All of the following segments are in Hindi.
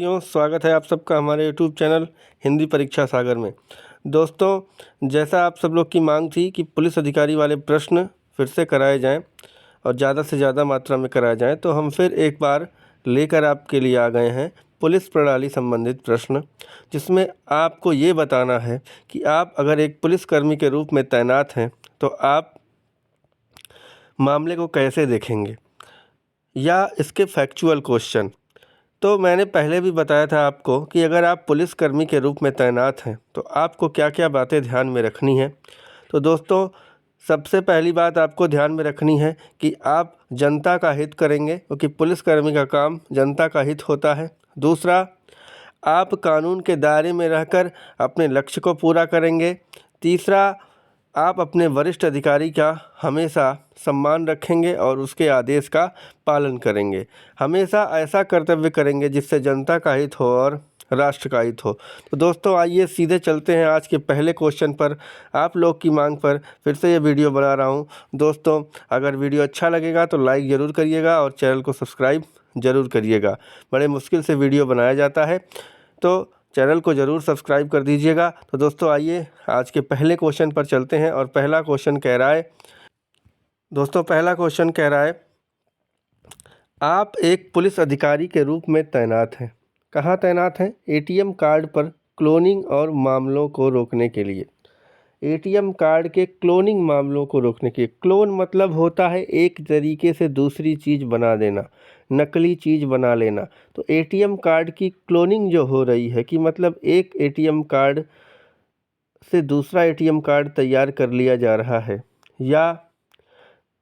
साथियों, स्वागत है आप सबका हमारे यूट्यूब चैनल हिंदी परीक्षा सागर में। दोस्तों, जैसा आप सब लोग की मांग थी कि पुलिस अधिकारी वाले प्रश्न फिर से कराए जाएं और ज़्यादा से ज़्यादा मात्रा में कराए जाएं, तो हम फिर एक बार लेकर आपके लिए आ गए हैं पुलिस प्रणाली संबंधित प्रश्न, जिसमें आपको ये बताना है कि आप अगर एक पुलिसकर्मी के रूप में तैनात हैं तो आप मामले को कैसे देखेंगे, या इसके फैक्चुअल क्वेश्चन। तो मैंने पहले भी बताया था आपको कि अगर आप पुलिसकर्मी के रूप में तैनात हैं तो आपको क्या क्या बातें ध्यान में रखनी है। तो दोस्तों, सबसे पहली बात आपको ध्यान में रखनी है कि आप जनता का हित करेंगे, क्योंकि पुलिसकर्मी का काम जनता का हित होता है। दूसरा, आप कानून के दायरे में रहकर अपने लक्ष्य को पूरा करेंगे। तीसरा, आप अपने वरिष्ठ अधिकारी का हमेशा सम्मान रखेंगे और उसके आदेश का पालन करेंगे। हमेशा ऐसा कर्तव्य करेंगे जिससे जनता का हित हो और राष्ट्र का हित हो। तो दोस्तों, आइए सीधे चलते हैं आज के पहले क्वेश्चन पर। आप लोग की मांग पर फिर से ये वीडियो बना रहा हूँ। दोस्तों, अगर वीडियो अच्छा लगेगा तो लाइक ज़रूर करिएगा और चैनल को सब्सक्राइब ज़रूर करिएगा। बड़े मुश्किल से वीडियो बनाया जाता है, तो चैनल को ज़रूर सब्सक्राइब कर दीजिएगा। तो दोस्तों, आइए आज के पहले क्वेश्चन पर चलते हैं। और पहला क्वेश्चन कह रहा है, आप एक पुलिस अधिकारी के रूप में तैनात हैं। कहाँ तैनात हैं? एटीएम कार्ड पर क्लोनिंग और मामलों को रोकने के लिए। एटीएम कार्ड के क्लोनिंग मामलों को रोकने के लिए। क्लोन मतलब होता है एक तरीके से दूसरी चीज़ बना देना, नकली चीज़ बना लेना। तो एटीएम कार्ड की क्लोनिंग जो हो रही है, कि मतलब एक एटीएम कार्ड से दूसरा एटीएम कार्ड तैयार कर लिया जा रहा है, या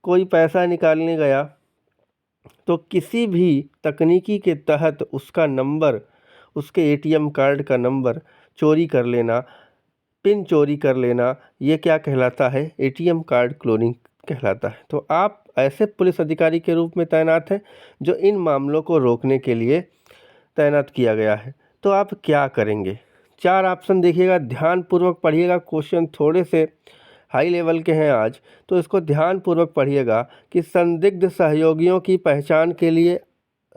कोई पैसा निकालने गया तो किसी भी तकनीकी के तहत उसका नंबर, उसके एटीएम कार्ड का नंबर चोरी कर लेना, पिन चोरी कर लेना, ये क्या कहलाता है? एटीएम कार्ड क्लोनिंग कहलाता है। तो आप ऐसे पुलिस अधिकारी के रूप में तैनात हैं जो इन मामलों को रोकने के लिए तैनात किया गया है। तो आप क्या करेंगे? 4 ऑप्शन देखिएगा, ध्यानपूर्वक पढ़िएगा। क्वेश्चन थोड़े से हाई लेवल के हैं आज, तो इसको ध्यानपूर्वक पढ़िएगा कि संदिग्ध सहयोगियों की पहचान के लिए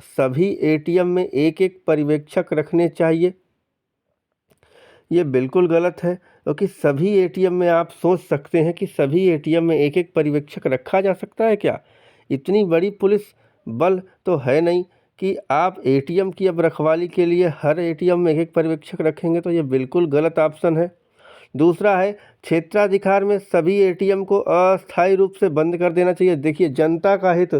सभी एटीएम में एक एक पर्यवेक्षक रखने चाहिए। ये बिल्कुल गलत है, क्योंकि सभी एटीएम में, आप सोच सकते हैं कि सभी एटीएम में एक एक पर्यवेक्षक रखा जा सकता है क्या? इतनी बड़ी पुलिस बल तो है नहीं कि आप एटीएम की अब रखवाली के लिए हर एटीएम में एक एक पर्यवेक्षक रखेंगे। तो ये बिल्कुल गलत ऑप्शन है। दूसरा है, क्षेत्राधिकार में सभी एटीएम को अस्थायी रूप से बंद कर देना चाहिए। देखिए, जनता का हित,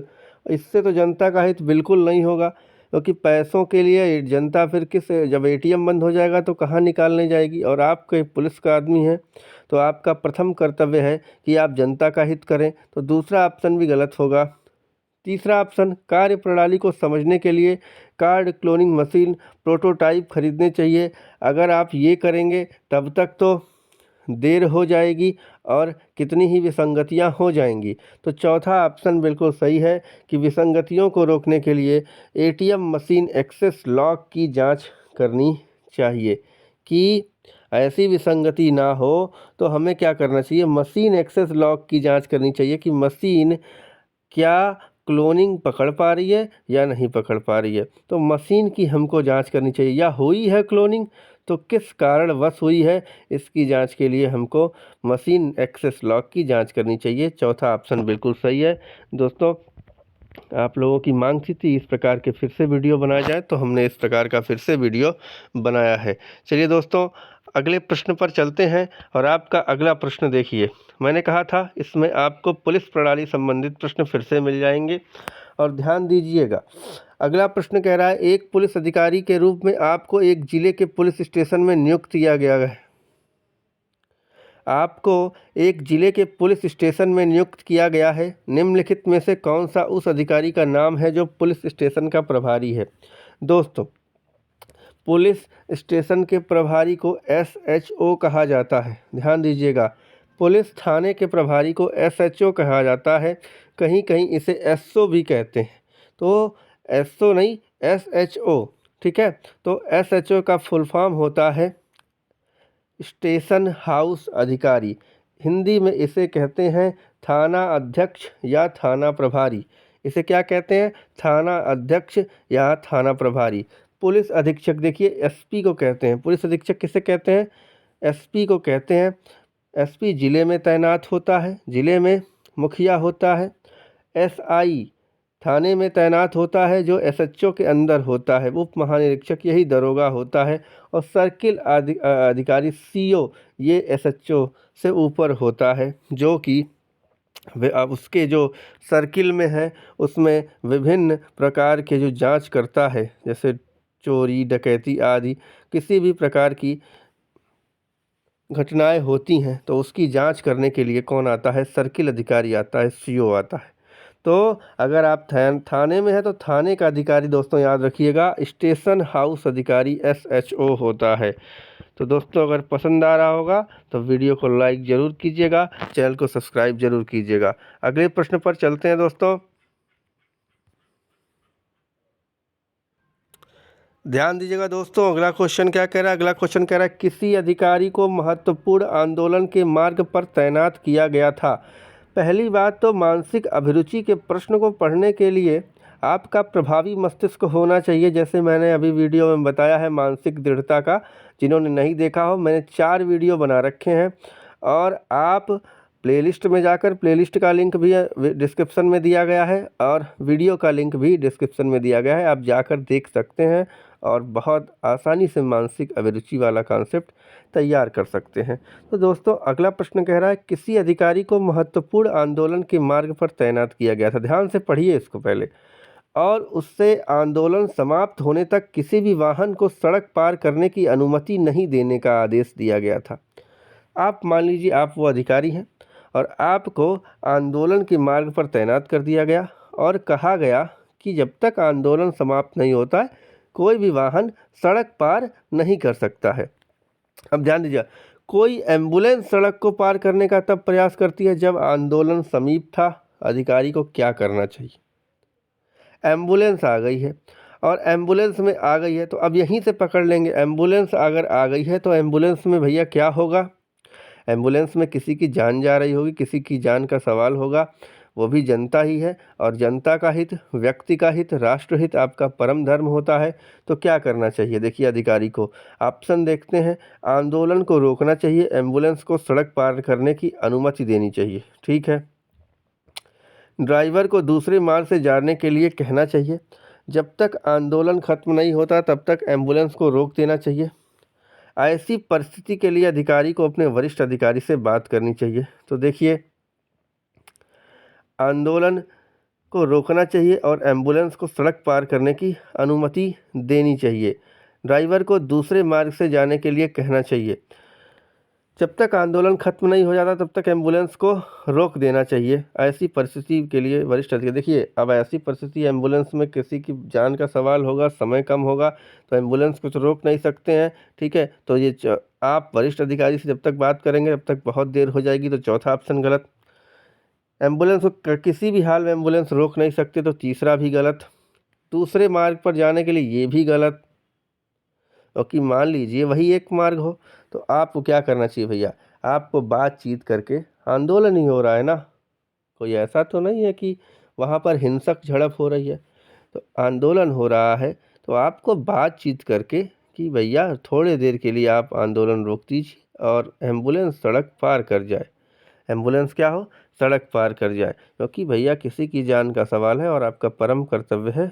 इससे तो जनता का हित बिल्कुल नहीं होगा, क्योंकि पैसों के लिए जनता फिर जब एटीएम बंद हो जाएगा तो कहाँ निकालने जाएगी। और आप कोई पुलिस का आदमी है तो आपका प्रथम कर्तव्य है कि आप जनता का हित करें। तो दूसरा ऑप्शन भी गलत होगा। तीसरा ऑप्शन, कार्य प्रणाली को समझने के लिए कार्ड क्लोनिंग मशीन प्रोटोटाइप खरीदने चाहिए। अगर आप ये करेंगे तब तक तो देर हो जाएगी और कितनी ही विसंगतियां हो जाएंगी। तो चौथा ऑप्शन बिल्कुल सही है कि विसंगतियों को रोकने के लिए एटीएम मशीन एक्सेस लॉक की जांच करनी चाहिए, कि ऐसी विसंगति ना हो। तो हमें क्या करना चाहिए? मशीन एक्सेस लॉक की जांच करनी चाहिए कि मशीन क्या क्लोनिंग पकड़ पा रही है या नहीं पकड़ पा रही है। तो मशीन की हमको जांच करनी चाहिए, या हुई है क्लोनिंग तो किस कारणवश हुई है, इसकी जांच के लिए हमको मशीन एक्सेस लॉक की जांच करनी चाहिए। चौथा ऑप्शन बिल्कुल सही है। दोस्तों, आप लोगों की मांग थी इस प्रकार के फिर से वीडियो बनाया जाए, तो हमने इस प्रकार का फिर से वीडियो बनाया है। चलिए दोस्तों, अगले प्रश्न पर चलते हैं। और आपका अगला प्रश्न देखिए, मैंने कहा था इसमें आपको पुलिस प्रणाली संबंधित प्रश्न फिर से मिल जाएंगे, और ध्यान दीजिएगा। अगला प्रश्न कह रहा है, एक पुलिस अधिकारी के रूप में आपको एक जिले के पुलिस स्टेशन में नियुक्त किया गया है। आपको एक जिले के पुलिस स्टेशन में नियुक्त किया गया है। निम्नलिखित में से कौन सा उस अधिकारी का नाम है जो पुलिस स्टेशन का प्रभारी है? दोस्तों, पुलिस स्टेशन के प्रभारी को एसएचओ कहा जाता है। ध्यान दीजिएगा, पुलिस थाने के प्रभारी को एसएचओ कहा जाता है। कहीं कहीं इसे एसओ भी कहते हैं। तो एसओ नहीं, एसएचओ, ठीक है। तो एसएचओ का फुल फॉर्म होता है स्टेशन हाउस अधिकारी। हिंदी में इसे कहते हैं थाना अध्यक्ष या थाना प्रभारी। इसे क्या कहते हैं? थाना अध्यक्ष या थाना प्रभारी। पुलिस अधीक्षक, देखिए एसपी को कहते हैं, पुलिस अधीक्षक किसे कहते हैं? एसपी को कहते हैं। एसपी जिले में तैनात होता है, जिले में मुखिया होता है। एसआई थाने में तैनात होता है, जो एसएचओ के अंदर होता है, उप महानिरीक्षक यही दरोगा होता है। और सर्किल अधिकारी सीओ ये एसएचओ से ऊपर होता है, जो कि वे अब उसके जो सर्किल में है उसमें विभिन्न प्रकार के जो जांच करता है, जैसे चोरी डकैती आदि किसी भी प्रकार की घटनाएं होती हैं तो उसकी जांच करने के लिए कौन आता है? सर्किल अधिकारी आता है, सीओ आता है। तो अगर आप थाने में है तो थाने का अधिकारी दोस्तों याद रखिएगा स्टेशन हाउस अधिकारी एसएचओ होता है। तो दोस्तों अगर पसंद आ रहा होगा तो वीडियो को लाइक ज़रूर कीजिएगा, चैनल को सब्सक्राइब ज़रूर कीजिएगा। अगले प्रश्न पर चलते हैं दोस्तों। ध्यान दीजिएगा दोस्तों, अगला क्वेश्चन क्या कह रहा है? अगला क्वेश्चन कह रहा है किसी अधिकारी को महत्वपूर्ण आंदोलन के मार्ग पर तैनात किया गया था। पहली बात तो मानसिक अभिरुचि के प्रश्न को पढ़ने के लिए आपका प्रभावी मस्तिष्क होना चाहिए, जैसे मैंने अभी वीडियो में बताया है मानसिक दृढ़ता का। जिन्होंने नहीं देखा हो, मैंने 4 वीडियो बना रखे हैं और आप प्लेलिस्ट में जाकर, प्लेलिस्ट का लिंक भी डिस्क्रिप्शन में दिया गया है और वीडियो का लिंक भी डिस्क्रिप्शन में दिया गया है, आप जाकर देख सकते हैं और बहुत आसानी से मानसिक अभिरुचि वाला कॉन्सेप्ट तैयार कर सकते हैं। तो दोस्तों अगला प्रश्न कह रहा है किसी अधिकारी को महत्वपूर्ण आंदोलन के मार्ग पर तैनात किया गया था। ध्यान से पढ़िए इसको पहले। और उससे आंदोलन समाप्त होने तक किसी भी वाहन को सड़क पार करने की अनुमति नहीं देने का आदेश दिया गया था। आप मान लीजिए आप वो अधिकारी हैं और आपको आंदोलन के मार्ग पर तैनात कर दिया गया और कहा गया कि जब तक आंदोलन समाप्त नहीं होता है कोई भी वाहन सड़क पार नहीं कर सकता है। अब ध्यान दीजिए, कोई एम्बुलेंस सड़क को पार करने का तब प्रयास करती है जब आंदोलन समीप था। अधिकारी को क्या करना चाहिए? एम्बुलेंस आ गई है और एम्बुलेंस में आ गई है तो अब यहीं से पकड़ लेंगे। एम्बुलेंस अगर आ गई है तो एम्बुलेंस में भैया क्या होगा? एम्बुलेंस में किसी की जान जा रही होगी, किसी की जान का सवाल होगा, वो भी जनता ही है और जनता का हित, व्यक्ति का हित, राष्ट्रहित आपका परम धर्म होता है। तो क्या करना चाहिए? देखिए अधिकारी को ऑप्शन देखते हैं। आंदोलन को रोकना चाहिए, एम्बुलेंस को सड़क पार करने की अनुमति देनी चाहिए, ठीक है। ड्राइवर को दूसरे मार्ग से जाने के लिए कहना चाहिए। जब तक आंदोलन खत्म नहीं होता तब तक एम्बुलेंस को रोक देना चाहिए। ऐसी परिस्थिति के लिए अधिकारी को अपने वरिष्ठ अधिकारी से बात करनी चाहिए। तो देखिए आंदोलन को रोकना चाहिए और एम्बुलेंस को सड़क पार करने की अनुमति देनी चाहिए। ड्राइवर को दूसरे मार्ग से जाने के लिए कहना चाहिए। जब तक आंदोलन खत्म नहीं हो जाता तब तक एम्बुलेंस को रोक देना चाहिए। ऐसी परिस्थिति के लिए वरिष्ठ अधिकारी, देखिए अब ऐसी परिस्थिति एम्बुलेंस में किसी की जान का सवाल होगा, समय कम होगा तो एम्बुलेंस को तो रोक नहीं सकते हैं, ठीक है। तो ये आप वरिष्ठ अधिकारी से जब तक बात करेंगे तब तक बहुत देर हो जाएगी, तो चौथा ऑप्शन गलत। एम्बुलेंस को किसी भी हाल में एम्बुलेंस रोक नहीं सकते, तो तीसरा भी गलत। दूसरे मार्ग पर जाने के लिए ये भी गलत, क्योंकि मान लीजिए वही एक मार्ग हो तो आपको क्या करना चाहिए भैया? आपको बातचीत करके, आंदोलन ही हो रहा है ना, कोई ऐसा तो नहीं है कि वहाँ पर हिंसक झड़प हो रही है। तो आंदोलन हो रहा है तो आपको बातचीत करके कि भैया थोड़े देर के लिए आप आंदोलन रोक दीजिए और एम्बुलेंस सड़क पार कर जाए। एम्बुलेंस क्या हो? सड़क पार कर जाए, क्योंकि भैया किसी की जान का सवाल है और आपका परम कर्तव्य है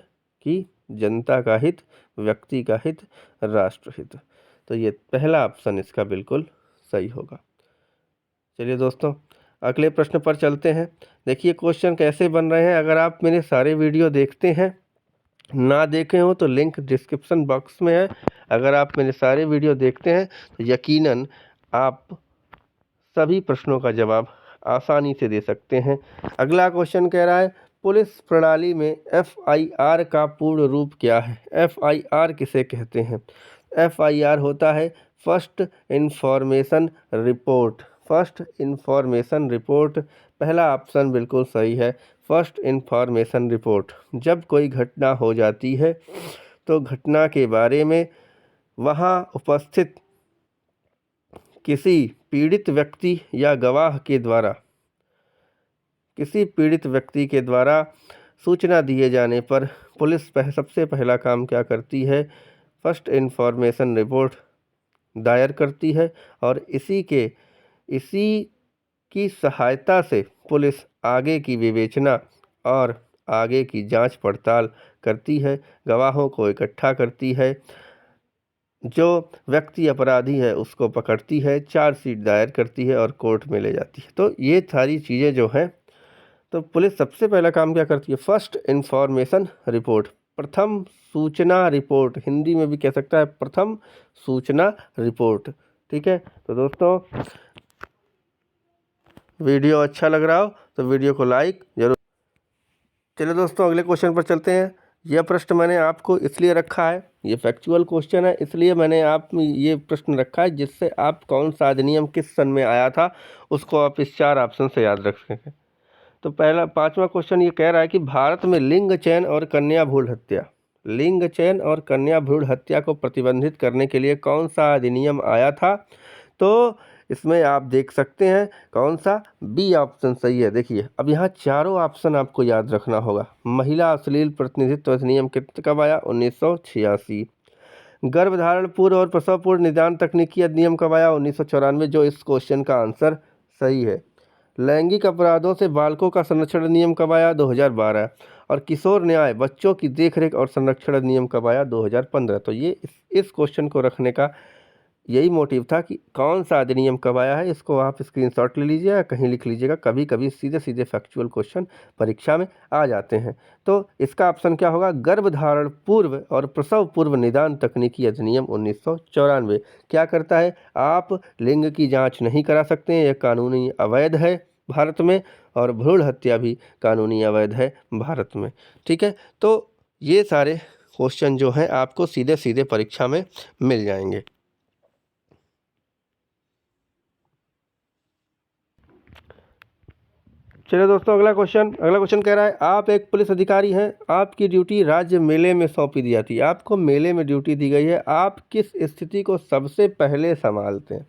कि जनता का हित, व्यक्ति का हित, राष्ट्र हित। तो ये पहला ऑप्शन इसका बिल्कुल सही होगा। चलिए दोस्तों अगले प्रश्न पर चलते हैं। देखिए क्वेश्चन कैसे बन रहे हैं। अगर आप मेरे सारे वीडियो देखते हैं, ना देखे हो तो लिंक डिस्क्रिप्शन बॉक्स में है। अगर आप मेरे सारे वीडियो देखते हैं तो यकीनन आप सभी प्रश्नों का जवाब आसानी से दे सकते हैं। अगला क्वेश्चन कह रहा है पुलिस प्रणाली में एफआईआर का पूर्ण रूप क्या है? एफआईआर किसे कहते हैं? एफआईआर होता है first information report. First information report, पहला ऑप्शन बिल्कुल सही है, फर्स्ट इंफॉर्मेशन रिपोर्ट। जब कोई घटना हो जाती है तो घटना के बारे में वहाँ उपस्थित किसी पीड़ित व्यक्ति या गवाह के द्वारा, किसी पीड़ित व्यक्ति के द्वारा सूचना दिए जाने पर पुलिस सबसे पहला काम क्या करती है? फर्स्ट इन्फॉर्मेशन रिपोर्ट दायर करती है और इसी की सहायता से पुलिस आगे की विवेचना और आगे की जांच पड़ताल करती है, गवाहों को इकट्ठा करती है, जो व्यक्ति अपराधी है उसको पकड़ती है, चार्जशीट दायर करती है और कोर्ट में ले जाती है। तो ये सारी चीज़ें जो हैं, तो पुलिस सबसे पहला काम क्या करती है? फर्स्ट इन्फॉर्मेशन रिपोर्ट, प्रथम सूचना रिपोर्ट, हिंदी में भी कह सकता है प्रथम सूचना रिपोर्ट। ठीक है, तो दोस्तों वीडियो अच्छा लग रहा हो तो वीडियो को लाइक जरूर। चलिए दोस्तों अगले क्वेश्चन पर चलते हैं। यह प्रश्न मैंने आपको इसलिए रखा है, ये फैक्चुअल क्वेश्चन है, इसलिए मैंने आप ये प्रश्न रखा है जिससे आप कौन सा अधिनियम किस सन में आया था उसको आप इस 4 ऑप्शन से याद रख सकें। तो पहला 5वां क्वेश्चन ये कह रहा है कि भारत में लिंग चयन और कन्या भ्रूण हत्या, लिंग चयन और कन्या भ्रूण हत्या को प्रतिबंधित करने के लिए कौन सा अधिनियम आया था? तो इसमें आप देख सकते हैं कौन सा, बी ऑप्शन सही है। देखिए अब यहाँ चारों ऑप्शन आपको याद रखना होगा। महिला अश्लील प्रतिनिधित्व अधिनियम कब आया? 1986। गर्भधारण पूर्व और प्रसव पूर्व निदान तकनीकी अधिनियम कब आया? 1994, जो इस क्वेश्चन का आंसर सही है। लैंगिक अपराधों से बालकों का संरक्षण अधिनियम कब आया? 2012। और किशोर न्याय बच्चों की देखरेख और संरक्षण अधिनियम कब आया? 2015। तो ये इस क्वेश्चन को रखने का यही मोटिव था कि कौन सा अधिनियम कब आया है। इसको आप स्क्रीनशॉट ले लीजिएगा, कहीं लिख लीजिएगा, कभी कभी सीधे सीधे फैक्चुअल क्वेश्चन परीक्षा में आ जाते हैं। तो इसका ऑप्शन क्या होगा? गर्भधारण पूर्व और प्रसव पूर्व निदान तकनीकी अधिनियम 1994 क्या करता है? आप लिंग की जांच नहीं करा सकते हैं, यह कानूनी अवैध है भारत में, और भ्रूण हत्या भी कानूनी अवैध है भारत में। ठीक है, तो ये सारे क्वेश्चन जो हैं आपको सीधे सीधे परीक्षा में मिल जाएंगे। चलिए दोस्तों अगला क्वेश्चन कह रहा है, आप एक पुलिस अधिकारी हैं, आपकी ड्यूटी राज्य मेले में सौंपी दी जाती है, आपको मेले में ड्यूटी दी गई है, आप किस स्थिति को सबसे पहले संभालते हैं?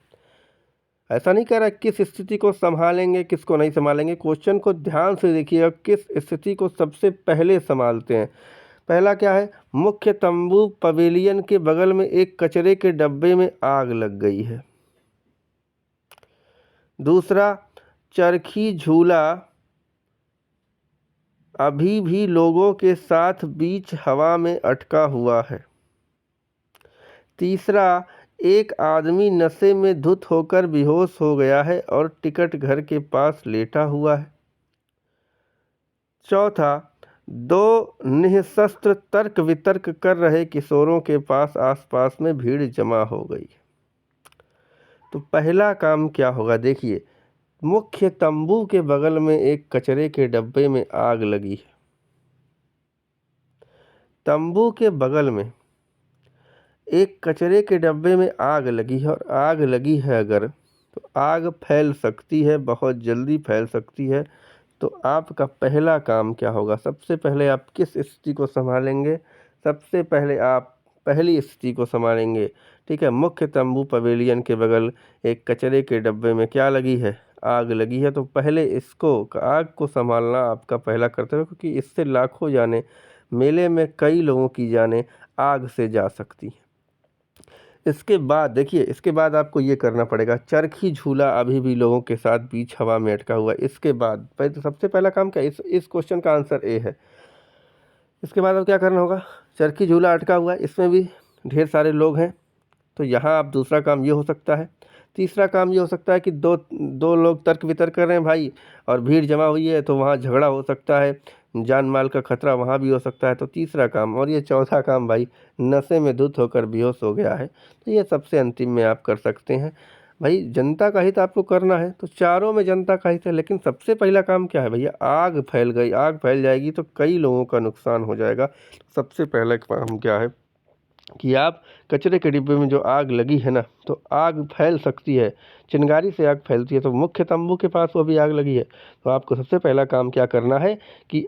ऐसा नहीं कह रहा किस स्थिति को संभालेंगे किसको नहीं संभालेंगे, क्वेश्चन को ध्यान से देखिएगा, किस स्थिति को सबसे पहले संभालते हैं। पहला क्या है? मुख्य तंबू पवेलियन के बगल में एक कचरे के डब्बे में आग लग गई है। दूसरा, चरखी झूला अभी भी लोगों के साथ बीच हवा में अटका हुआ है। तीसरा, एक आदमी नशे में धुत होकर बेहोश हो गया है और टिकट घर के पास लेटा हुआ है। चौथा, दो निःशस्त्र तर्क वितर्क कर रहे किशोरों के पास आसपास में भीड़ जमा हो गई। तो पहला काम क्या होगा? देखिए, मुख्य तंबू के बगल में एक कचरे के डब्बे में आग लगी है। तंबू के बगल में एक कचरे के डब्बे में आग लगी है, और आग लगी है अगर, तो आग फैल सकती है, बहुत जल्दी फैल सकती है। तो आपका पहला काम क्या होगा? सबसे पहले आप किस स्थिति को संभालेंगे? सबसे पहले आप पहली स्थिति को संभालेंगे। ठीक है, मुख्य तंबू पवेलियन के बगल एक कचरे के डब्बे में क्या लगी है? आग लगी है। तो पहले इसको, आग को संभालना आपका पहला कर्तव्य, क्योंकि इससे लाखों जाने, मेले में कई लोगों की जानें आग से जा सकती हैं। इसके बाद देखिए, इसके बाद आपको ये करना पड़ेगा, चरखी झूला अभी भी लोगों के साथ बीच हवा में अटका हुआ है। इसके बाद पहले तो सबसे पहला काम क्या, इस क्वेश्चन का आंसर ए है। इसके बाद अब क्या करना होगा? चरखी झूला अटका हुआ है, इसमें भी ढेर सारे लोग हैं, तो यहाँ आप दूसरा काम ये हो सकता है। तीसरा काम ये हो सकता है कि दो लोग तर्क वितर्क कर रहे हैं भाई, और भीड़ जमा हुई है, तो वहाँ झगड़ा हो सकता है, जान माल का खतरा वहाँ भी हो सकता है। तो तीसरा काम, और ये चौथा काम भाई, नशे में धुत होकर बेहोश हो गया है। तो ये सबसे अंतिम में आप कर सकते हैं। भाई जनता का हित आपको करना है, तो चारों में जनता का हित है, लेकिन सबसे पहला काम क्या है भैया? आग फैल गई, आग फैल जाएगी तो कई लोगों का नुकसान हो जाएगा। सबसे पहला काम क्या है कि आप कचरे के डिब्बे में जो आग लगी है ना, तो आग फैल सकती है, चिंगारी से आग फैलती है, तो मुख्य तंबू के पास वो भी आग लगी है, तो आपको सबसे पहला काम क्या करना है कि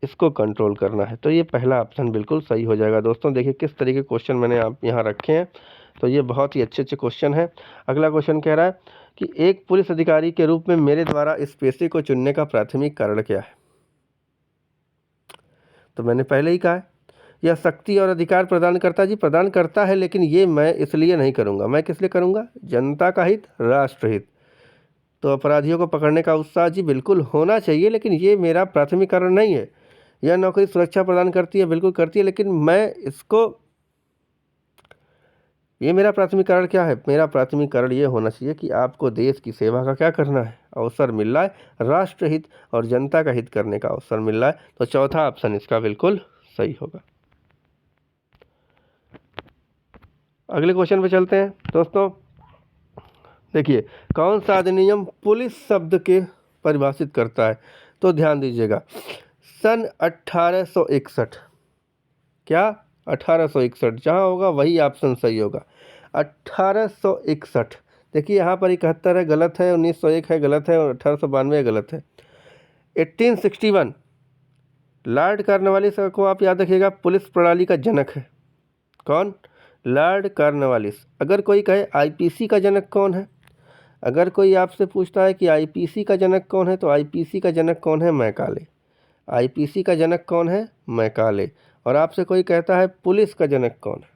इसको कंट्रोल करना है। तो ये पहला ऑप्शन बिल्कुल सही हो जाएगा। दोस्तों देखिए किस तरीके के क्वेश्चन मैंने आप यहाँ रखे हैं, तो ये बहुत ही अच्छे अच्छे क्वेश्चन हैं। अगला क्वेश्चन कह रहा है कि एक पुलिस अधिकारी के रूप में मेरे द्वारा इस पेशे को चुनने का प्राथमिक कारण क्या है? तो मैंने पहले ही कहा है, यह शक्ति और अधिकार प्रदान करता जी, प्रदान करता है, लेकिन ये मैं इसलिए नहीं करूँगा। मैं किस लिए करूँगा? जनता का हित, राष्ट्र हित। तो अपराधियों को पकड़ने का उत्साह जी बिल्कुल होना चाहिए, लेकिन ये मेरा प्राथमिकरण नहीं है। यह नौकरी सुरक्षा प्रदान करती है, बिल्कुल करती है, लेकिन मैं इसको, ये मेरा प्राथमिकरण क्या है? मेरा प्राथमिकरण ये होना चाहिए कि आपको देश की सेवा का क्या करना है, अवसर मिल रहा है, राष्ट्र हित और जनता का हित करने का अवसर मिल रहा है। तो चौथा ऑप्शन इसका बिल्कुल सही होगा। अगले क्वेश्चन पे चलते हैं दोस्तों। देखिए, कौन सा अधिनियम पुलिस शब्द के परिभाषित करता है? तो ध्यान दीजिएगा, सन 1861। क्या? 1861 जहाँ होगा वही ऑप्शन सही होगा। 1861। देखिए यहाँ पर 71 है, गलत है, 1901 है, गलत है, और 1892 गलत है। 1861 लॉर्ड कॉर्नवालिस को आप याद रखिएगा, पुलिस प्रणाली का जनक है। कौन? Lord Cornwallis. अगर कोई कहे आईपीसी का जनक कौन है, अगर कोई आपसे पूछता है कि आईपीसी का जनक कौन है, तो आईपीसी का जनक कौन है? मैकाले। आईपीसी का जनक कौन है? मैकाले। और आपसे कोई कहता है पुलिस का जनक कौन है,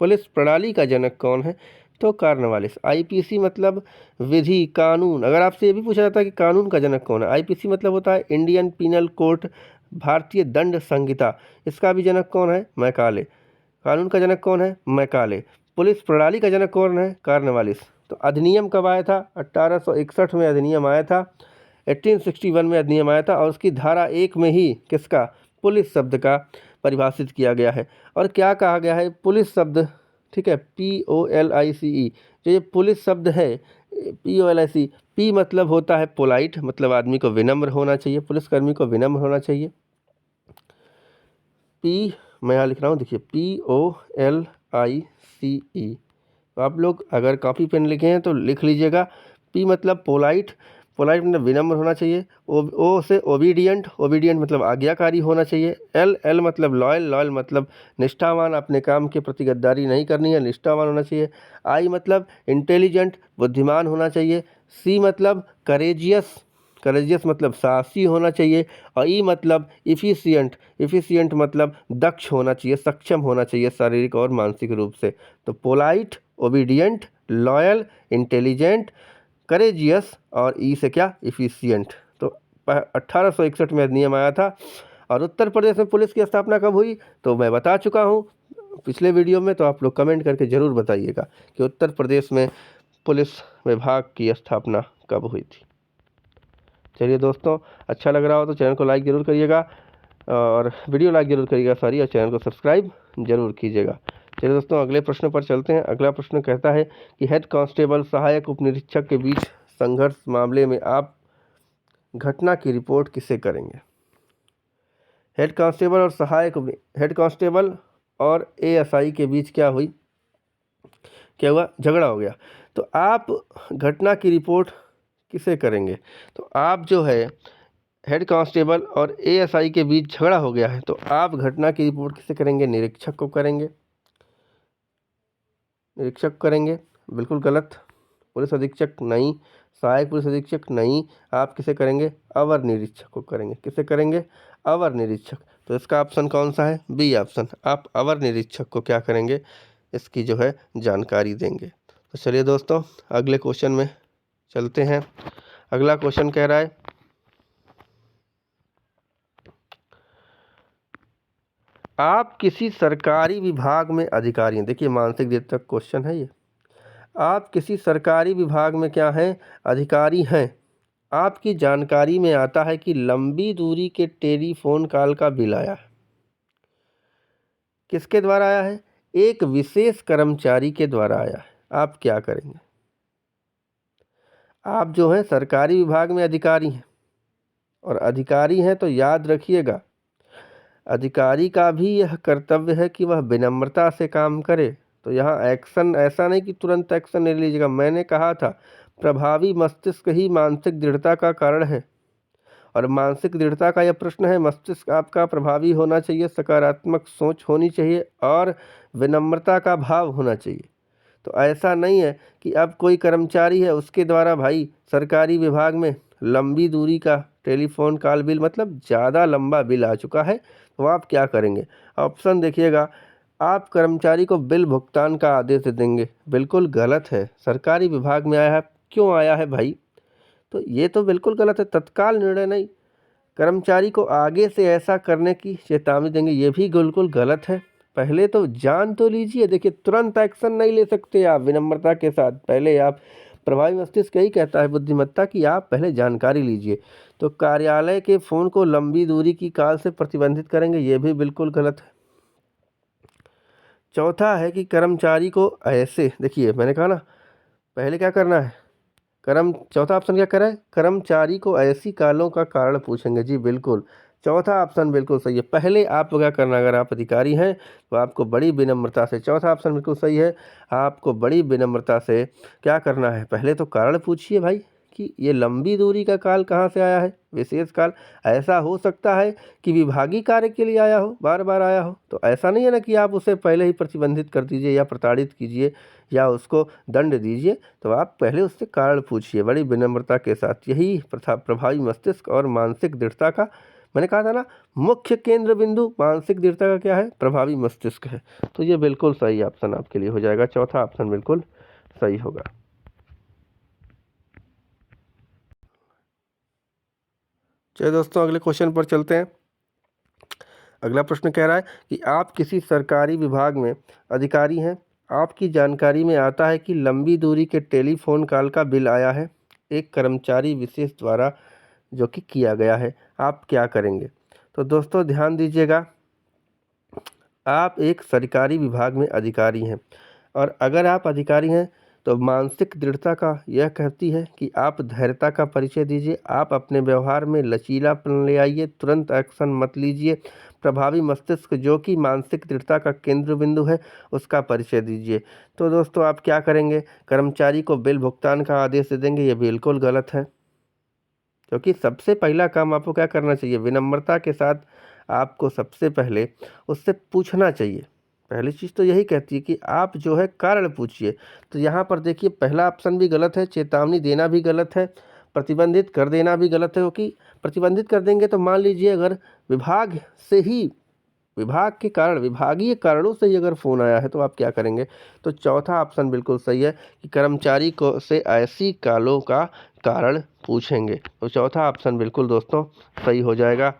पुलिस प्रणाली का जनक कौन है, तो कॉर्नवालिस। आईपीसी मतलब विधि, कानून। अगर आपसे ये भी पूछा जाता है कि कानून का जनक कौन है, आईपीसी मतलब होता है इंडियन पीनल कोड, भारतीय दंड संहिता। इसका भी जनक कौन है? मैकाले। कानून का जनक कौन है? मैकाले। पुलिस प्रणाली का जनक कौन है? कॉर्नवालिस। तो अधिनियम कब आया था? 1861 में अधिनियम आया था, 1861 में अधिनियम आया था, और उसकी धारा 1 में ही किसका? पुलिस शब्द का परिभाषित किया गया है। और क्या कहा गया है? पुलिस शब्द, ठीक है, POLICE, जो ये पुलिस शब्द है, POLIC, P मतलब होता है पोलाइट, मतलब आदमी को विनम्र होना चाहिए, पुलिसकर्मी को विनम्र होना चाहिए। P मैं यहाँ लिख रहा हूँ, देखिए, POLICE। तो आप लोग अगर कॉपी पेन लिखे हैं तो लिख लीजिएगा। P मतलब पोलाइट, पोलाइट मतलब विनम्र होना चाहिए। O से ओबीडियंट, ओबीडियंट मतलब आज्ञाकारी होना चाहिए। L मतलब लॉयल, लॉयल मतलब निष्ठावान, अपने काम के प्रति गद्दारी नहीं करनी है, निष्ठावान होना चाहिए। I मतलब इंटेलिजेंट, बुद्धिमान होना चाहिए। C मतलब करेजियस, करेजियस मतलब साहसी होना चाहिए। और E मतलब इफ़िशियंट, इफ़िशियंट मतलब दक्ष होना चाहिए, सक्षम होना चाहिए शारीरिक और मानसिक रूप से। तो polite, obedient, loyal, intelligent, courageous, और ई से क्या? इफ़िशियंट। तो 1861 में अधिनियम आया था। और उत्तर प्रदेश में पुलिस की स्थापना कब हुई? तो मैं बता चुका हूँ पिछले वीडियो में, तो आप लोग कमेंट करके ज़रूर बताइएगा कि उत्तर प्रदेश में पुलिस विभाग की स्थापना कब हुई थी। चलिए दोस्तों, अच्छा लग रहा हो तो चैनल को लाइक ज़रूर करिएगा, और वीडियो लाइक ज़रूर करिएगा और चैनल को सब्सक्राइब ज़रूर कीजिएगा। चलिए दोस्तों, अगले प्रश्न पर चलते हैं। अगला प्रश्न कहता है कि हेड कांस्टेबल सहायक उपनिरीक्षक के बीच संघर्ष मामले में आप घटना की रिपोर्ट किसे करेंगे? हेड कांस्टेबल और सहायक हेड कांस्टेबल और ASI के बीच क्या हुई? क्या हुआ? झगड़ा हो गया। तो आप घटना की रिपोर्ट किसे करेंगे? तो आप जो है, हेड कांस्टेबल और ASI के बीच झगड़ा हो गया है, तो आप घटना की रिपोर्ट किसे करेंगे? निरीक्षक को करेंगे। निरीक्षक करेंगे, बिल्कुल गलत। पुलिस अधीक्षक नहीं, सहायक पुलिस अधीक्षक नहीं। आप किसे करेंगे? अवर निरीक्षक को करेंगे। किसे करेंगे? अवर निरीक्षक। तो इसका ऑप्शन कौन सा है? B option. आप अवर निरीक्षक को क्या करेंगे? इसकी जो है जानकारी देंगे। तो चलिए दोस्तों, अगले क्वेश्चन में चलते हैं। अगला क्वेश्चन कह रहा है, आप किसी सरकारी विभाग में अधिकारी हैं। देखिए, मानसिक द्योतक क्वेश्चन है ये। आप किसी सरकारी विभाग में क्या हैं? अधिकारी हैं। आपकी जानकारी में आता है कि लंबी दूरी के टेलीफोन कॉल का बिल आया है। किसके द्वारा आया है? एक विशेष कर्मचारी के द्वारा आया है। आप क्या करेंगे? आप जो हैं सरकारी विभाग में अधिकारी हैं, और अधिकारी हैं तो याद रखिएगा, अधिकारी का भी यह कर्तव्य है कि वह विनम्रता से काम करे। तो यहाँ एक्शन, ऐसा नहीं कि तुरंत एक्शन ले लीजिएगा। मैंने कहा था, प्रभावी मस्तिष्क ही मानसिक दृढ़ता का कारण है, और मानसिक दृढ़ता का यह प्रश्न है। मस्तिष्क आपका प्रभावी होना चाहिए, सकारात्मक सोच होनी चाहिए, और विनम्रता का भाव होना चाहिए। तो ऐसा नहीं है कि अब कोई कर्मचारी है, उसके द्वारा भाई सरकारी विभाग में लंबी दूरी का टेलीफोन कॉल बिल, मतलब ज़्यादा लंबा बिल आ चुका है, तो आप क्या करेंगे? ऑप्शन देखिएगा, आप कर्मचारी को बिल भुगतान का आदेश दे देंगे। बिल्कुल गलत है, सरकारी विभाग में आया है, क्यों आया है भाई? तो ये तो बिल्कुल गलत है, तत्काल निर्णय नहीं, कर्मचारी को आगे से ऐसा करने की चेतावनी देंगे, ये भी बिल्कुल गलत है। पहले तो जान तो लीजिए, देखिए तुरंत एक्शन नहीं ले सकते आप विनम्रता के साथ, पहले आप, प्रभावी मस्तिष्क यही कहता है बुद्धिमत्ता की, आप पहले जानकारी लीजिए। तो कार्यालय के फ़ोन को लंबी दूरी की कॉल से प्रतिबंधित करेंगे, ये भी बिल्कुल गलत है। चौथा है कि कर्मचारी को ऐसे, देखिए मैंने कहा ना, पहले क्या करना है, चौथा ऑप्शन क्या करें, कर्मचारी को ऐसी कॉलों का कारण पूछेंगे। जी बिल्कुल, चौथा ऑप्शन बिल्कुल सही है। पहले आपको क्या करना, अगर आप अधिकारी हैं तो आपको बड़ी विनम्रता से, चौथा ऑप्शन बिल्कुल सही है, आपको बड़ी विनम्रता से क्या करना है, पहले तो कारण पूछिए भाई कि ये लंबी दूरी का कॉल कहाँ से आया है, विशेष कॉल। ऐसा हो सकता है कि विभागीय कार्य के लिए आया हो, बार बार आया हो, तो ऐसा नहीं है ना कि आप उसे पहले ही प्रतिबंधित कर दीजिए या प्रताड़ित कीजिए या उसको दंड दीजिए। तो आप पहले उससे कारण पूछिए बड़ी विनम्रता के साथ। यही प्रभावी मस्तिष्क और मानसिक दृढ़ता का, मैंने कहा था ना, मुख्य केंद्र बिंदु मानसिक दृढ़ता का क्या है, प्रभावी मस्तिष्क है। तो ये बिल्कुल सही ऑप्शन आपके लिए हो जाएगा, चौथा ऑप्शन बिल्कुल सही होगा। चलिए दोस्तों, अगले क्वेश्चन पर चलते हैं। अगला प्रश्न कह रहा है कि आप किसी सरकारी विभाग में अधिकारी हैं, आपकी जानकारी में आता है कि लंबी दूरी के टेलीफोन कॉल का बिल आया है एक कर्मचारी विशेष द्वारा, जो कि किया गया है, आप क्या करेंगे? तो दोस्तों ध्यान दीजिएगा, आप एक सरकारी विभाग में अधिकारी हैं, और अगर आप अधिकारी हैं तो मानसिक दृढ़ता का यह कहती है कि आप धैर्यता का परिचय दीजिए, आप अपने व्यवहार में लचीलापन ले आइए, तुरंत एक्शन मत लीजिए, प्रभावी मस्तिष्क जो कि मानसिक दृढ़ता का केंद्र बिंदु है उसका परिचय दीजिए। तो दोस्तों आप क्या करेंगे, कर्मचारी को बिल भुगतान का आदेश दे देंगे, ये बिल्कुल गलत है, क्योंकि सबसे पहला काम आपको क्या करना चाहिए, विनम्रता के साथ आपको सबसे पहले उससे पूछना चाहिए। पहली चीज़ तो यही कहती है कि आप जो है कारण पूछिए। तो यहाँ पर देखिए पहला ऑप्शन भी गलत है, चेतावनी देना भी गलत है, प्रतिबंधित कर देना भी गलत है, क्योंकि प्रतिबंधित कर देंगे तो मान लीजिए अगर विभाग से ही, विभाग के कारण, विभागीय कारणों से ही अगर फ़ोन आया है तो आप क्या करेंगे? तो चौथा ऑप्शन बिल्कुल सही है कि कर्मचारी को से ऐसी कॉलों का कारण पूछेंगे। तो चौथा ऑप्शन बिल्कुल दोस्तों सही हो जाएगा।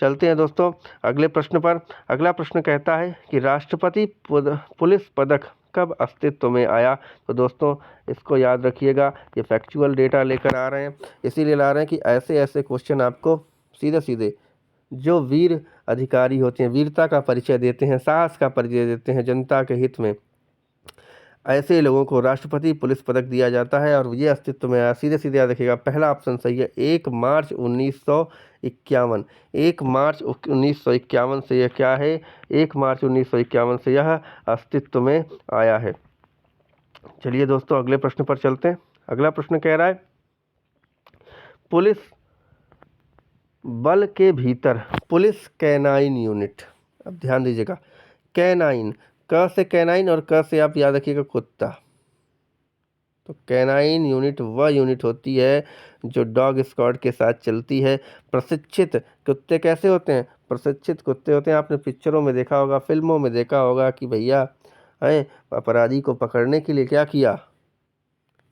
चलते हैं दोस्तों अगले प्रश्न पर। अगला प्रश्न कहता है कि राष्ट्रपति पुलिस पदक कब अस्तित्व में आया? तो दोस्तों इसको याद रखिएगा, ये फैक्चुअल डेटा लेकर आ रहे हैं, इसीलिए ला रहे हैं कि ऐसे ऐसे क्वेश्चन आपको सीधे सीधे जो वीर अधिकारी होते हैं, वीरता का परिचय देते हैं, साहस का परिचय देते हैं जनता के हित में, ऐसे लोगों को राष्ट्रपति पुलिस पदक दिया जाता है। और ये अस्तित्व में आया, सीधे सीधे याद रखिएगा, पहला ऑप्शन सही है, 1 मार्च 1951। 1 मार्च 1951 से यह क्या है, 1 मार्च 1951 से यह अस्तित्व में आया है। चलिए दोस्तों अगले प्रश्न पर चलते हैं। अगला प्रश्न कह रहा है, पुलिस बल के भीतर पुलिस कैनाइन यूनिट, अब ध्यान दीजिएगा, कैनाइन, क से कैनाइन और क से आप याद रखिएगा कुत्ता। तो कैनाइन यूनिट वह यूनिट होती है जो डॉग स्क्वाड के साथ चलती है। प्रशिक्षित कुत्ते कैसे होते हैं, प्रशिक्षित कुत्ते होते हैं, आपने पिक्चरों में देखा होगा, फिल्मों में देखा होगा कि भैया हैं अपराधी को पकड़ने के लिए क्या किया,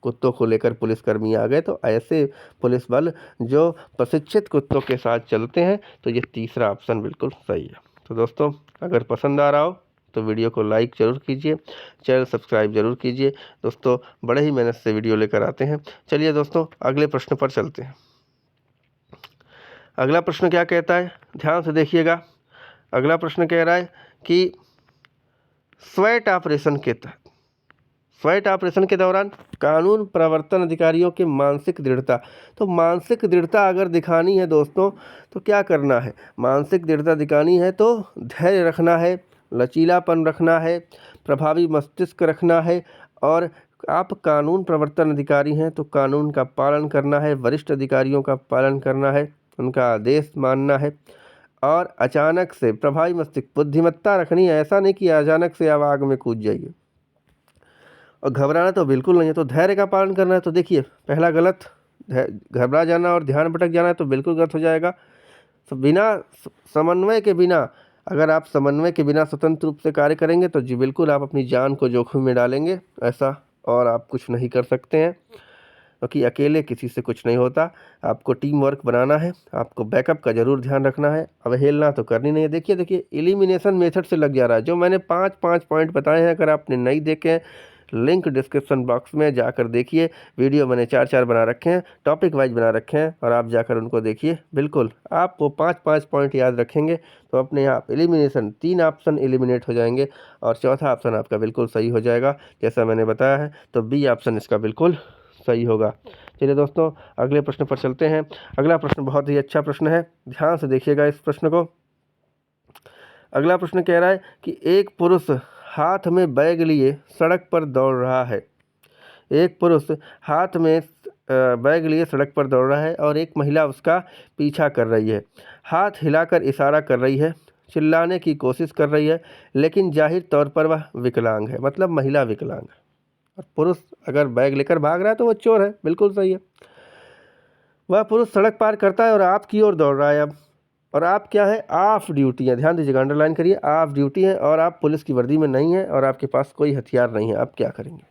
कुत्तों को लेकर पुलिसकर्मी आ गए। तो ऐसे पुलिस बल जो प्रशिक्षित कुत्तों के साथ चलते हैं, तो ये तीसरा ऑप्शन बिल्कुल सही है। तो दोस्तों अगर पसंद आ रहा हो तो वीडियो को लाइक ज़रूर कीजिए, चैनल सब्सक्राइब ज़रूर कीजिए। दोस्तों बड़े ही मेहनत से वीडियो लेकर आते हैं। चलिए दोस्तों अगले प्रश्न पर चलते हैं। अगला प्रश्न क्या कहता है, ध्यान से देखिएगा। अगला प्रश्न कह रहा है कि स्वैट ऑपरेशन के तहत, स्वैट ऑपरेशन के दौरान कानून प्रवर्तन अधिकारियों की मानसिक दृढ़ता, तो मानसिक दृढ़ता अगर दिखानी है दोस्तों तो क्या करना है, मानसिक दृढ़ता दिखानी है तो धैर्य रखना है, लचीलापन रखना है, प्रभावी मस्तिष्क रखना है, और आप कानून प्रवर्तन अधिकारी हैं तो कानून का पालन करना है, वरिष्ठ अधिकारियों का पालन करना है, उनका आदेश मानना है, और अचानक से प्रभावी मस्तिष्क, बुद्धिमत्ता रखनी है, ऐसा नहीं कि अचानक से आप आग में कूद जाइए, और घबराना तो बिल्कुल नहीं है। तो धैर्य का पालन करना है। तो देखिए पहला गलत, घबरा जाना और ध्यान भटक जाना है तो बिल्कुल गलत हो जाएगा। तो बिना समन्वय के बिना अगर आप समन्वय के बिना स्वतंत्र रूप से कार्य करेंगे तो जी बिल्कुल आप अपनी जान को जोखिम में डालेंगे, ऐसा और आप कुछ नहीं कर सकते हैं, क्योंकि अकेले किसी से कुछ नहीं होता। आपको टीम वर्क बनाना है, आपको बैकअप का ज़रूर ध्यान रखना है, अवहेलना तो करनी नहीं है। देखिए एलिमिनेशन मेथड से लग जा रहा है। जो मैंने 5 पॉइंट बताए हैं, अगर आपने नहीं देखे हैं, लिंक डिस्क्रिप्शन बॉक्स में जाकर देखिए। वीडियो मैंने 4 बना रखे हैं, टॉपिक वाइज बना रखे हैं, और आप जाकर उनको देखिए। बिल्कुल आप वो 5 पॉइंट याद रखेंगे तो अपने यहाँ एलिमिनेशन 3 ऑप्शन एलिमिनेट हो जाएंगे और चौथा ऑप्शन आपका बिल्कुल सही हो जाएगा जैसा मैंने बताया है। तो बी ऑप्शन इसका बिल्कुल सही होगा। चलिए दोस्तों, अगले प्रश्न पर चलते हैं। अगला प्रश्न बहुत ही अच्छा प्रश्न है, ध्यान से देखिएगा इस प्रश्न को। अगला प्रश्न कह रहा है कि एक पुरुष हाथ में बैग लिए सड़क पर दौड़ रहा है। एक पुरुष हाथ में बैग लिए सड़क पर दौड़ रहा है और एक महिला उसका पीछा कर रही है। हाथ हिलाकर इशारा कर रही है, चिल्लाने की कोशिश कर रही है, लेकिन जाहिर तौर पर वह विकलांग है, मतलब महिला विकलांग है। और पुरुष अगर बैग लेकर भाग रहा है तो वो चोर है, बिल्कुल सही है। वह पुरुष सड़क पार करता है और आपकी ओर दौड़ रहा है अब, और आप क्या है, ऑफ ड्यूटी है। ध्यान दीजिएगा, अंडरलाइन करिए, ऑफ ड्यूटी है और आप पुलिस की वर्दी में नहीं है और आपके पास कोई हथियार नहीं है। आप क्या करेंगे?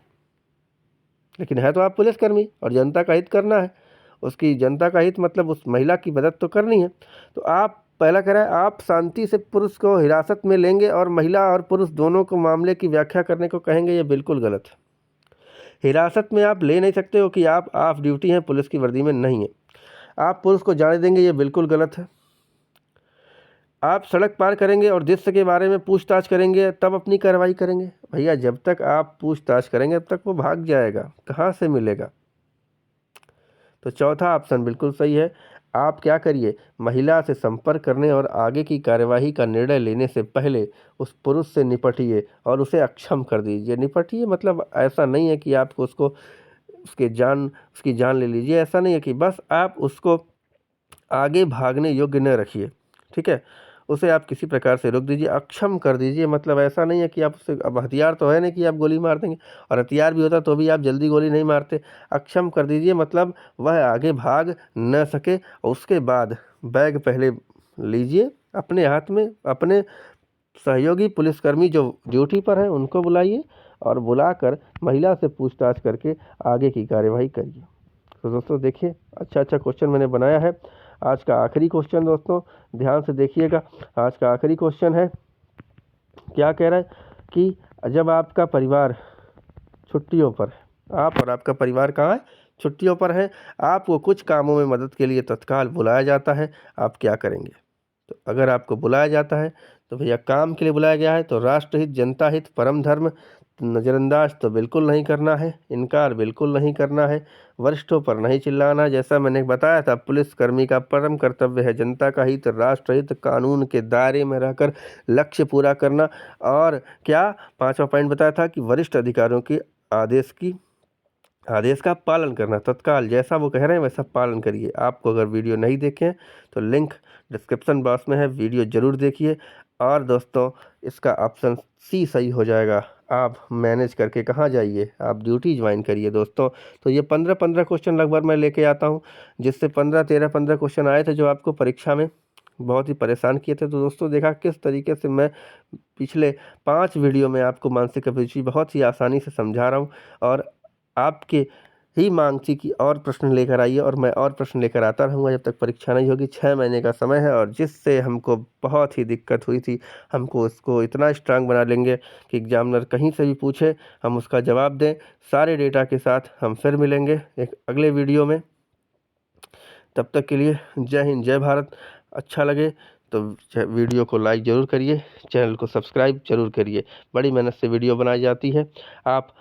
लेकिन है तो आप पुलिसकर्मी और जनता का हित करना है। उसकी जनता का हित मतलब उस महिला की मदद तो करनी है। तो आप पहला कह रहा है आप शांति से पुरुष को हिरासत में लेंगे और महिला और पुरुष दोनों को मामले की व्याख्या करने को कहेंगे, ये बिल्कुल गलत है। हिरासत में आप ले नहीं सकते हो कि आप ऑफ ड्यूटी हैं, पुलिस की वर्दी में नहीं है। आप पुरुष को जाने देंगे, ये बिल्कुल गलत है। आप सड़क पार करेंगे और दृश्य के बारे में पूछताछ करेंगे, तब अपनी कार्रवाई करेंगे। भैया जब तक आप पूछताछ करेंगे तब तक वो भाग जाएगा, कहाँ से मिलेगा? तो चौथा ऑप्शन बिल्कुल सही है। आप क्या करिए, महिला से संपर्क करने और आगे की कार्यवाही का निर्णय लेने से पहले उस पुरुष से निपटिए और उसे अक्षम कर दीजिए। निपटिए मतलब ऐसा नहीं है कि आपको उसको उसकी जान ले लीजिए, ऐसा नहीं है कि बस आप उसको आगे भागने योग्य न रखिए, ठीक है। उसे आप किसी प्रकार से रोक दीजिए, अक्षम कर दीजिए। मतलब ऐसा नहीं है कि आप उसे, अब हथियार तो है नहीं कि आप गोली मार देंगे, और हथियार भी होता तो भी आप जल्दी गोली नहीं मारते। अक्षम कर दीजिए मतलब वह आगे भाग न सके। और उसके बाद बैग पहले लीजिए अपने हाथ में, अपने सहयोगी पुलिसकर्मी जो ड्यूटी पर हैं उनको बुलाइए और बुलाकर महिला से पूछताछ करके आगे की कार्यवाही करिए। तो दोस्तों देखिए, अच्छा क्वेश्चन मैंने बनाया है। आज का आखिरी क्वेश्चन दोस्तों ध्यान से देखिएगा। आज का आखिरी क्वेश्चन है, क्या कह रहा है कि जब आपका परिवार छुट्टियों पर है, आप और आपका परिवार कहाँ है? छुट्टियों पर है। आपको कुछ कामों में मदद के लिए तत्काल बुलाया जाता है, आप क्या करेंगे? तो अगर आपको बुलाया जाता है तो भैया काम के लिए बुलाया गया है तो राष्ट्रहित, जनता हित, परम धर्म नज़रअंदाज तो बिल्कुल नहीं करना है, इनकार बिल्कुल नहीं करना है, वरिष्ठों पर नहीं चिल्लाना। जैसा मैंने बताया था, पुलिसकर्मी का परम कर्तव्य है जनता का हित, राष्ट्रहित, कानून के दायरे में रहकर लक्ष्य पूरा करना। और क्या 5वां पॉइंट बताया था कि वरिष्ठ अधिकारियों के आदेश का पालन करना, तत्काल जैसा वो कह रहे हैं वैसा पालन करिए। आपको अगर वीडियो नहीं देखें तो लिंक डिस्क्रिप्शन बॉक्स में है, वीडियो ज़रूर देखिए। और दोस्तों इसका ऑप्शन सी सही हो जाएगा। आप मैनेज करके कहाँ जाइए, आप ड्यूटी ज्वाइन करिए दोस्तों। तो ये 15 क्वेश्चन लगभग मैं लेके आता हूँ, जिससे 15 क्वेश्चन आए थे जो आपको परीक्षा में बहुत ही परेशान किए थे। तो दोस्तों देखा किस तरीके से मैं पिछले 5 वीडियो में आपको मानसिक अभिरुचि बहुत ही आसानी से समझा रहा हूँ, और आपके ही मांग थी कि और प्रश्न लेकर आइए, और मैं और प्रश्न लेकर आता रहूँगा जब तक परीक्षा नहीं होगी। 6 महीने का समय है, और जिससे हमको बहुत ही दिक्कत हुई थी, हमको उसको इतना स्ट्रांग बना लेंगे कि एग्जामिनर कहीं से भी पूछे हम उसका जवाब दें। सारे डेटा के साथ हम फिर मिलेंगे एक अगले वीडियो में। तब तक के लिए जय हिंद, जय भारत। अच्छा लगे तो वीडियो को लाइक ज़रूर करिए, चैनल को सब्सक्राइब जरूर करिए। बड़ी मेहनत से वीडियो बनाई जाती है, आप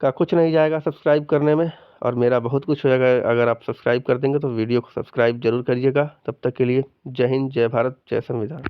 का कुछ नहीं जाएगा सब्सक्राइब करने में, और मेरा बहुत कुछ हो जाएगा अगर आप सब्सक्राइब कर देंगे। तो वीडियो को सब्सक्राइब जरूर करिएगा। तब तक के लिए जय हिंद, जय भारत, जय संविधान।